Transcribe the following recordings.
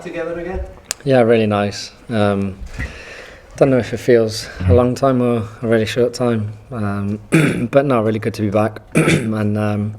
Together again? Yeah, really nice. Don't know if it feels a long time or a really short time, but no, really good to be back. And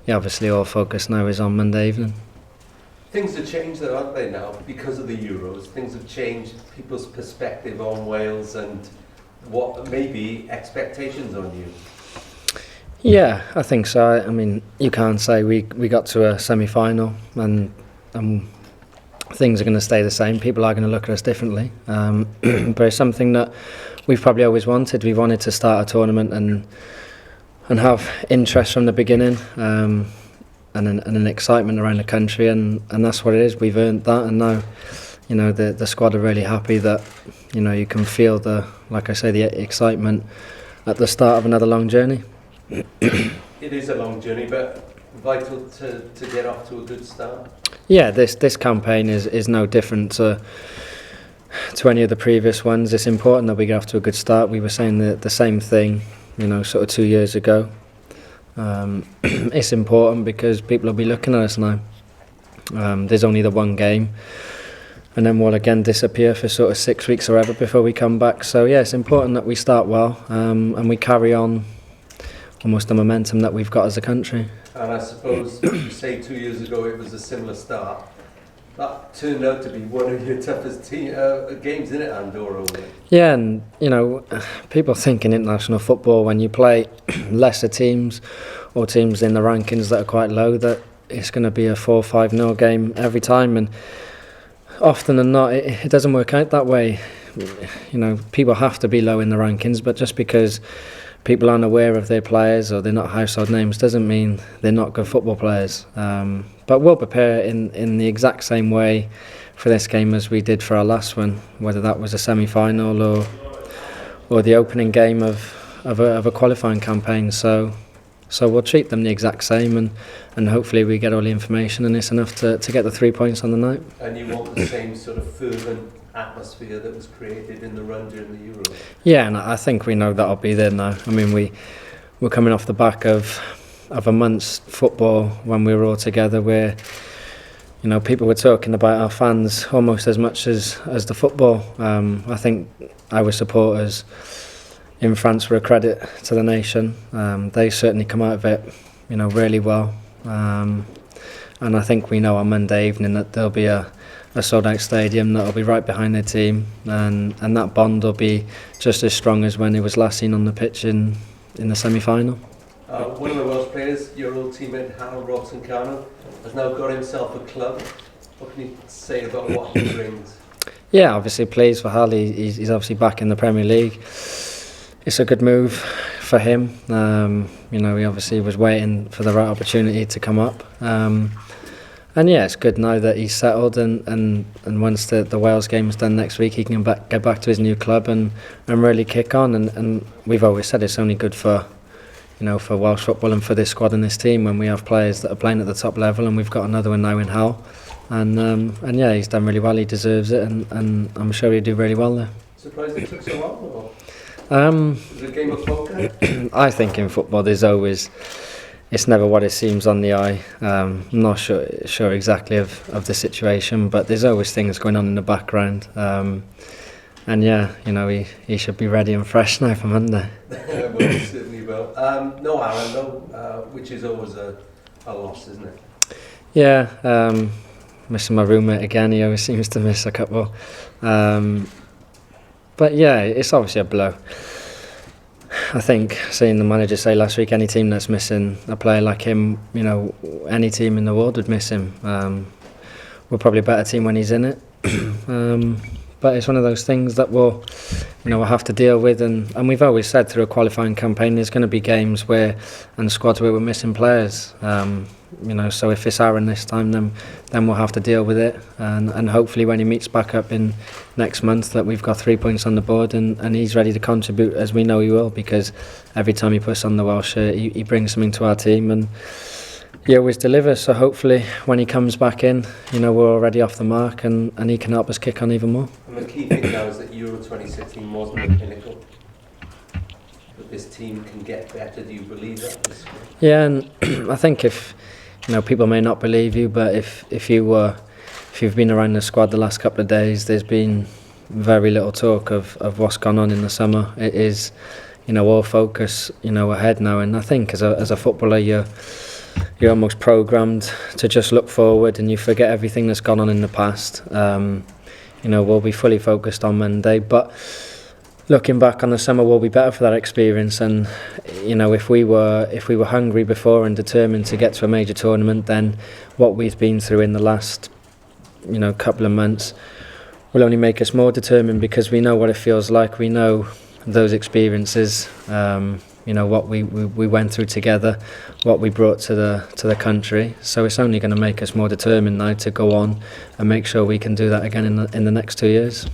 yeah, obviously all focus now is on Monday evening. Things have changed though, aren't they now, because of the Euros? Things have changed people's perspective on Wales and what maybe expectations on you. Yeah, I think so. I mean, you can't say we got to a semi-final and things are going to stay the same. People are going to look at us differently, but it's something that we've probably always wanted. We wanted to start a tournament and have interest from the beginning, and an excitement around the country, and that's what it is. We've earned that, and now, you know, the squad are really happy that, you know, you can feel the excitement at the start of another long journey. It is a long journey, but vital to get off to a good start. Yeah, this campaign is no different to any of the previous ones. It's important that we get off to a good start. We were saying the same thing, you know, sort of 2 years ago. It's important because people will be looking at us now. There's only the one game, and then we'll again disappear for sort of 6 weeks or ever before we come back. So yeah, it's important that we start well, and we carry on almost the momentum that we've got as a country. And I suppose you say 2 years ago it was a similar start. That turned out to be one of your toughest games in it, Andorra. Yeah, and you know, people think in international football when you play lesser teams or teams in the rankings that are quite low that it's going to be a 4-5-0 game every time, and often than not it doesn't work out that way. You know, people have to be low in the rankings, but just because people aren't aware of their players or they're not household names doesn't mean they're not good football players. But we'll prepare in the exact same way for this game as we did for our last one, whether that was a semi-final or the opening game of a qualifying campaign. So we'll treat them the exact same, and hopefully we get all the information and it's enough to get the 3 points on the night. And you want the same sort of fervent atmosphere that was created in the run during the Euros? Yeah, and I think we know that'll be there now. I mean, we're coming off the back of a month's football when we were all together, where, you know, people were talking about our fans almost as much as the football. I think our supporters in France were a credit to the nation. They certainly come out of it, you know, really well. And I think we know on Monday evening that there'll be a sold-out stadium that'll be right behind their team, and that bond will be just as strong as when it was last seen on the pitch in the semi-final. One of the Welsh players, your old teammate Harold Robson-Cano, has now got himself a club. What can you say about what he brings? Yeah, obviously pleased for Hal. He's obviously back in the Premier League. It's a good move for him. You know, he obviously was waiting for the right opportunity to come up. And yeah, it's good now that he's settled, and once the Wales game is done next week, he can get back to his new club and really kick on. And we've always said it's only good for, you know, for Welsh football and for this squad and this team when we have players that are playing at the top level, and we've got another one now in Hal. And yeah, he's done really well. He deserves it, and I'm sure he'll do really well there. Surprised it took so long, or? Is it a game of poker? I think in football it's never what it seems on the eye. I'm not sure exactly of the situation, but there's always things going on in the background. And yeah, you know, he should be ready and fresh now for Monday. Well, he certainly will. No Aaron though, which is always a loss, isn't it? Yeah, missing my roommate again. He always seems to miss a couple. But yeah, it's obviously a blow. I think seeing the manager say last week, any team that's missing a player like him, you know, any team in the world would miss him. We're probably a better team when he's in it. But it's one of those things that we'll have to deal with, and we've always said through a qualifying campaign there's going to be games and squads where we're missing players. You know, so if it's Aaron this time, then we'll have to deal with it, and hopefully when he meets back up in next month that we've got 3 points on the board, and he's ready to contribute, as we know he will, because every time he puts on the Welsh shirt he brings something to our team, and he always delivers. So hopefully when he comes back in, you know, we're already off the mark, and he can help us kick on even more. And the key thing now is that Euro 2016 wasn't the pinnacle. That this team can get better. Do you believe that? Yeah, and I think if, you know, people may not believe you, but if you were if you've been around the squad the last couple of days, there's been very little talk of what's gone on in the summer. It is, all focus, ahead now. And I think as a footballer, you're almost programmed to just look forward, and you forget everything that's gone on in the past. We'll be fully focused on Monday, but looking back on the summer, we'll be better for that experience. And if we were hungry before and determined to get to a major tournament, then what we've been through in the last couple of months will only make us more determined, because we know what it feels like. We know those experiences, what we went through together, what we brought to the country. So it's only going to make us more determined now to go on and make sure we can do that again in the next 2 years.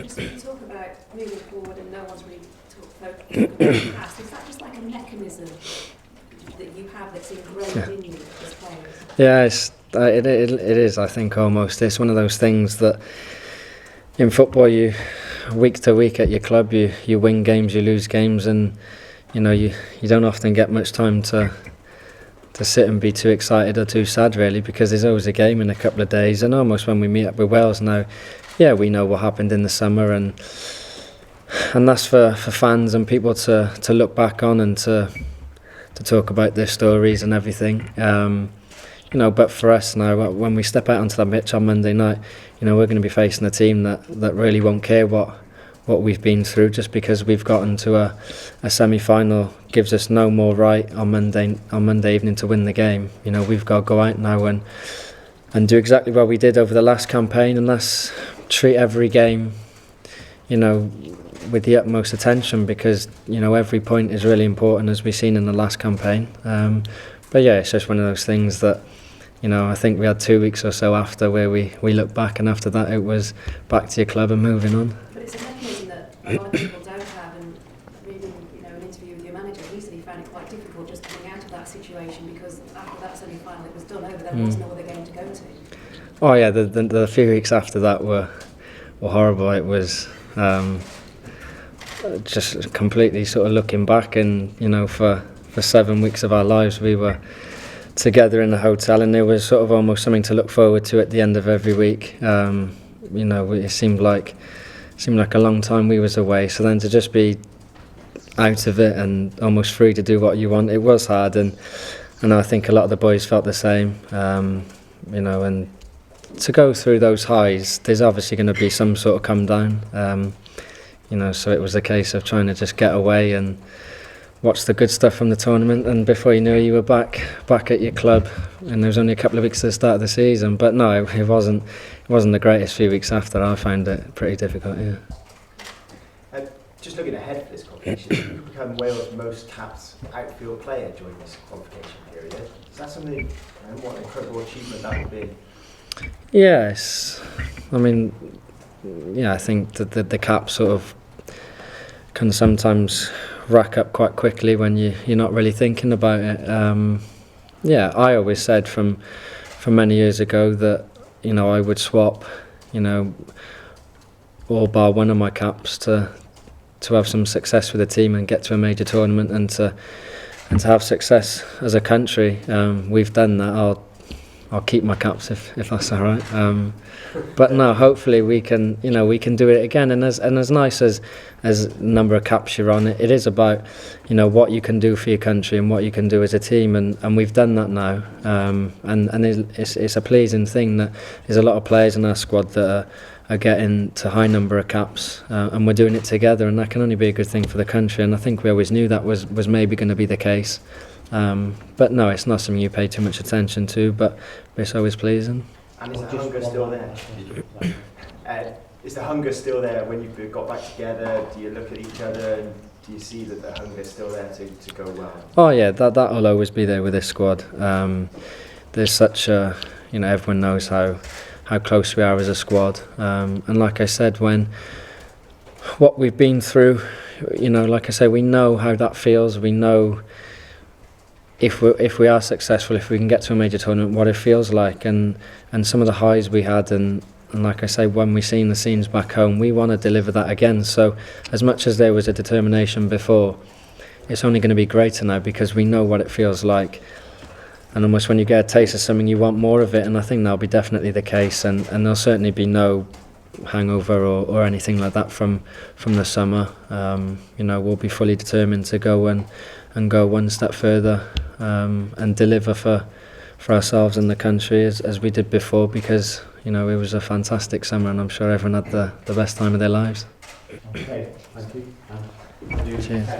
So you talk about moving forward and no one's really focused on the past. Is that just like a mechanism that you have that's ingrained in you as players? Yeah, it is, I think, almost. It's one of those things that in football, you week to week at your club, you win games, you lose games, and you don't often get much time to sit and be too excited or too sad, really, because there's always a game in a couple of days. And almost when we meet up with Wales now, we know what happened in the summer, and that's for fans and people to look back on and to talk about their stories and everything. But for us now, when we step out onto that pitch on Monday night, we're going to be facing a team that really won't care what we've been through, just because we've gotten to a semi-final gives us no more right on Monday evening to win the game. We've got to go out now and do exactly what we did over the last campaign, and that's treat every game with the utmost attention, because every point is really important, as we've seen in the last campaign. It's just one of those things that I think we had 2 weeks or so after where we look back, and after that it was back to your club and moving on. But it's a mechanism that a lot of people don't have, and reading an interview with your manager, he said he found it quite difficult just coming out of that situation, because after that semi-final it was done over, there was no other game to go to. Oh yeah, the few weeks after that were horrible. It was just completely sort of looking back, and for 7 weeks of our lives we were together in the hotel, and there was sort of almost something to look forward to at the end of every week. It seemed like a long time we was away, so then to just be out of it and almost free to do what you want, it was hard, and I think a lot of the boys felt the same. And to go through those highs, there's obviously going to be some sort of come down. So it was a case of trying to just get away and watch the good stuff from the tournament, and before you knew it, you were back at your club, and there was only a couple of weeks to the start of the season. But no, it wasn't the greatest few weeks after. I found it pretty difficult. Just looking ahead for this competition, you've become Wales' most capped outfield player during this qualification period. Is that something? What an incredible achievement that would be. Yes, I think that the cap sort of can sometimes rack up quite quickly when you're not really thinking about it. I always said from many years ago that I would swap all bar one of my caps to have some success with the team and get to a major tournament, and to have success as a country. We've done that. I'll keep my caps if that's all right. But no, hopefully we can do it again. And as nice as number of caps you're on, it is about what you can do for your country and what you can do as a team, and we've done that now. And it's a pleasing thing that there's a lot of players in our squad that are getting to high number of caps, and we're doing it together, and that can only be a good thing for the country. And I think we always knew that was maybe going to be the case. But no, it's not something you pay too much attention to, but it's always pleasing. And is the hunger still there? Is the hunger still there when you've got back together? Do you look at each other and do you see that the hunger is still there to go well? Oh yeah, that'll always be there with this squad. There's such a, everyone knows how close we are as a squad. And like I said, what we've been through, like I say, we know how that feels. We know if we are successful, if we can get to a major tournament, what it feels like, and some of the highs we had, and like I say, when we've seen the scenes back home, we want to deliver that again. So as much as there was a determination before, it's only going to be greater now, because we know what it feels like. almost when you get a taste of something, you want more of it, and I think that'll be definitely the case, and there'll certainly be no hangover or anything like that from the summer. We'll be fully determined to go and go one step further and deliver for ourselves and the country as we did before, because it was a fantastic summer, and I'm sure everyone had the best time of their lives. Okay, thank you. Cheers.